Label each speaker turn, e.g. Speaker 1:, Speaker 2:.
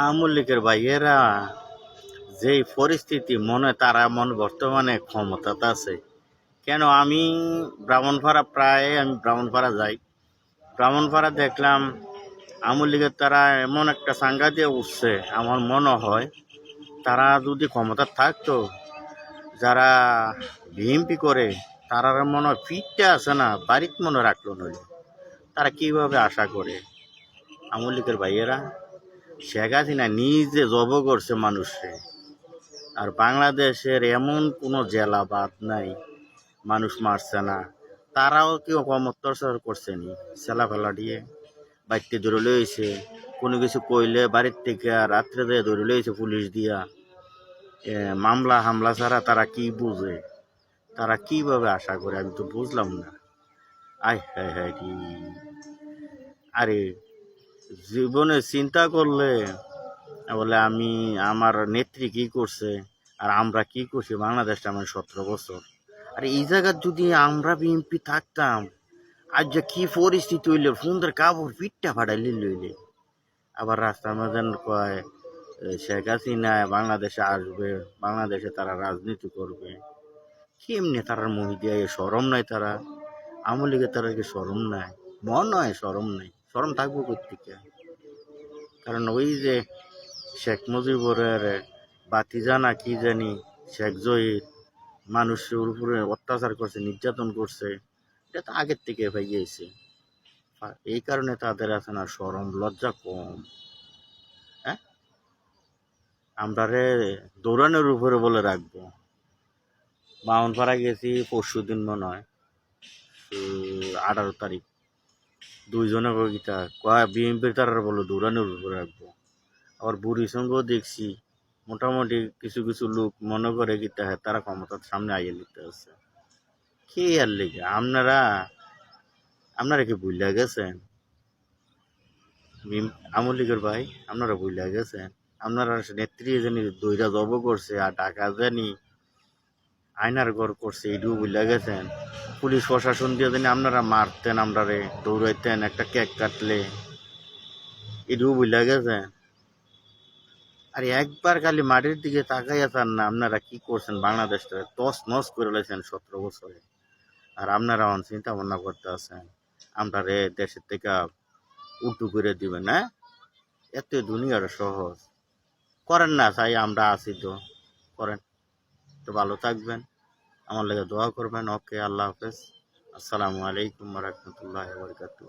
Speaker 1: আওয়ামী লীগের ভাইয়েরা যেই পরিস্থিতি মনে বর্তমানে ক্ষমতাতে আছে। কেন আমি ব্রাহ্মণপাড়া যাই। ব্রাহ্মণপাড়া দেখলাম আওয়ামী লীগের তারা এমন একটা সাঙ্গা দিয়ে উঠছে, আমার মনে হয় তারা যদি ক্ষমতা থাকতো, যারা বিএমপি করে তারা মনে হয় ফিটটা আছে না বাড়িতে মনে রাখলো নইলে তারা কিভাবে আশা করে। আওয়ামী লীগের ভাইয়েরা শেখ হাসিনা নিজে জব করছে মানুষে, আর বাংলাদেশের এমন কোনো জেলা বাদ নাই মানুষ মারছে না। তারাও কেউ কম অত্যাচার করছে নি, সেলা ফেলা দিয়ে বাড়িতে ধরে লইছে, কোনো কিছু কইলে বাড়ির থেকে রাত্রে দিয়ে ধরে লইছে পুলিশ দিয়া। মামলা হামলা ছাড়া তারা কি বুঝে, তারা কিভাবে আশা করে আমি তো বুঝলাম না। আয় হ্যাঁ হ্যাঁ রে, আরে জীবনে চিন্তা করলে বলে আমি আমার নেত্রী কি করছে আর আমরা কি করছি বাংলাদেশটা আমার 17 বছর। আর এই জায়গায় যদি আমরা বিএনপি থাকতাম, আজ যে কি পরিস্থিতি হইলে সুন্দর কাপড় পিঠটা ফাটাইলি লইলে। আবার রাস্তার মধ্যে কয় শেখ হাসিনা বাংলাদেশে আসবে, বাংলাদেশে তারা রাজনীতি করবে। কেমনি তারার মুহি দিয়ে সরম নাই তারা? আওয়ামী লীগের তারা কি সরম নাই? মন নয় সরম নাই, সরম থাকবো কোথেকে? কারণ ওই যে শেখ মুজিবুরের বাতিজা না কি জানি শেখ জহির মানুষের উপরে অত্যাচার করছে, নির্যাতন করছে, এটা তো আগের থেকে ভাইয়াছে। এই কারণে তাদের আছে না শরম লজ্জা কম। হ্যাঁ, আমরা রে দৌড়ানোর উপরে বলে রাখবো। বামনপাড়া গেছি পরশু দিন মনে হয় 18 তারিখ, দুইজনে কবিতা কয় বিএনপির তারা বলে দৌড়ানোর উপরে রাখবো। আবার বুড়ির সঙ্গেও দেখছি মোটামুটি কিছু কিছু লোক মনে করে কি তারা ক্ষমতার সামনে আইয়ে লিখতে আছে। কি আর লিখে আপনারা আপনারা কি ভুলিয়া গেছেন? আওয়ামী লীগের ভাই আপনারা ভুলিয়া গেছেন? আপনারা নেত্রী জানি দইরা জব করছে আর টাকা জানি আয়নার ঘর করছে, এটিও ভুলিয়া গেছেন? পুলিশ প্রশাসন দিয়ে জানি আপনারা মারতেন, আমরারে দৌড়াইতেন একটা কেক কাটলে, এটিও ভুলিয়া গেছেন? আর একবার খালি মাটির দিকে তাকাইয়া চান না আপনারা কি করছেন, বাংলাদেশটা তস নস করে লাইছেন 17 বছরে। আর আপনারা এখন চিন্তা ভাবনা করতে আছেন আমরা রে দেশের থেকে উল্টু করে দিবেন। হ্যাঁ, এত দুনিয়াটা সহজ করেন না, চাই আমরা আছি তো করেন। তো ভালো থাকবেন, আমার লেগে দোয়া করবেন। ওকে, আল্লাহ হাফেজ, আসসালামু আলাইকুম রহমতুল্লাহ বরকাতুহ।